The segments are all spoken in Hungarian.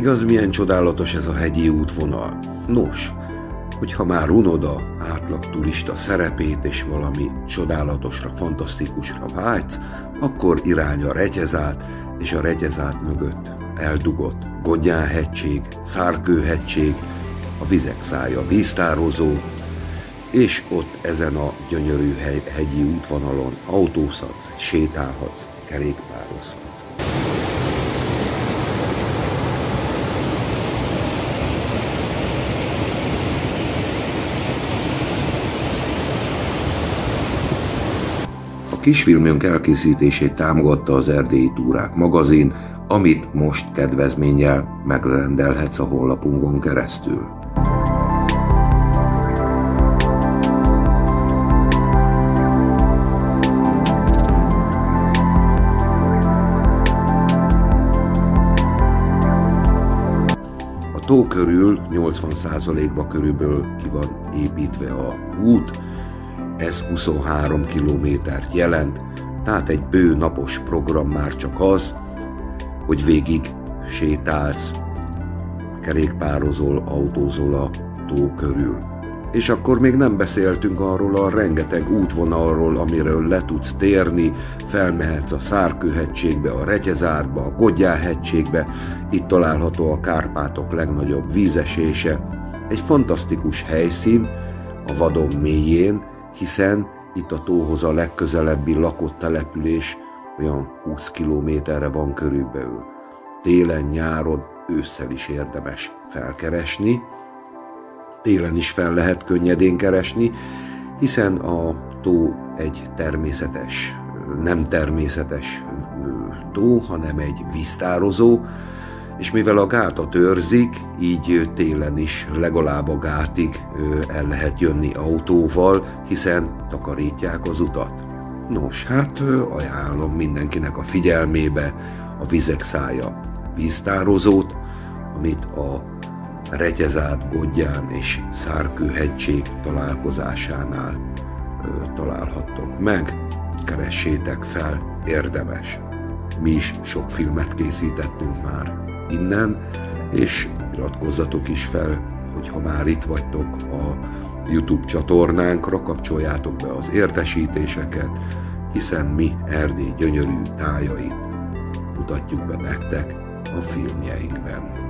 Igaz, milyen csodálatos ez a hegyi útvonal. Nos, hogyha már unod a átlag turista szerepét és valami csodálatosra, fantasztikusra vágysz, akkor irány a Regyezát, és a Regyezát mögött eldugott Godján-hegység, Szárkő-hegység, a Vizek-szája víztározó, és ott ezen a gyönyörű hegyi útvonalon autózhatsz, sétálhatsz, kerékpározhatsz. A kisfilmünk elkészítését támogatta az Erdélyi Túrák magazin, amit most kedvezménnyel megrendelhetsz a honlapunkon keresztül. A tó körül 80%-ba körülbelül ki van építve a út, ez 23 kilométert jelent, tehát egy bő napos program már csak az, hogy végig sétálsz, kerékpározol, autózol a tó körül. És akkor még nem beszéltünk arról a rengeteg útvonalról, amiről le tudsz térni, felmehetsz a Szárkő-hegységbe, a Regyezárba, a Godján-hegységbe, itt található a Kárpátok legnagyobb vízesése. Egy fantasztikus helyszín, a vadon mélyén, hiszen itt a tóhoz a legközelebbi lakott település olyan 20 kilométerre van körülbelül. Télen, nyáron, ősszel is érdemes felkeresni. Télen is fel lehet könnyedén keresni, hiszen a tó egy természetes, nem természetes tó, hanem egy víztározó, és mivel a gátat őrzik, így télen is legalább a gátig el lehet jönni autóval, hiszen takarítják az utat. Nos, hát ajánlom mindenkinek a figyelmébe a Vizek-szája víztározót, amit a Regyezát, Godján és Szárkő-hegység találkozásánál találhattok meg. Keressétek fel, érdemes. Mi is sok filmet készítettünk már innen, és iratkozzatok is fel, hogyha már itt vagytok a YouTube csatornánkra, kapcsoljátok be az értesítéseket, hiszen mi Erdély gyönyörű tájait mutatjuk be nektek a filmjeinkben.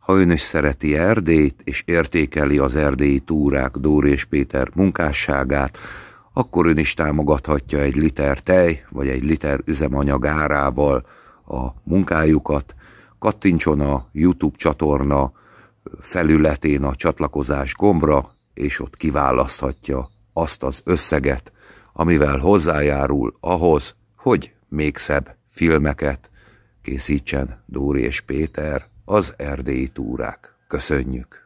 Ha ön is szereti Erdélyt, és értékeli az erdélyi túrák Dóri és Péter munkásságát, akkor ön is támogathatja egy liter tej, vagy egy liter üzemanyag árával a munkájukat. Kattintson a YouTube csatorna felületén a csatlakozás gombra, és ott kiválaszthatja azt az összeget, amivel hozzájárul ahhoz, hogy még szebb filmeket készítsen Dóri és Péter, az erdélyi túrák. Köszönjük!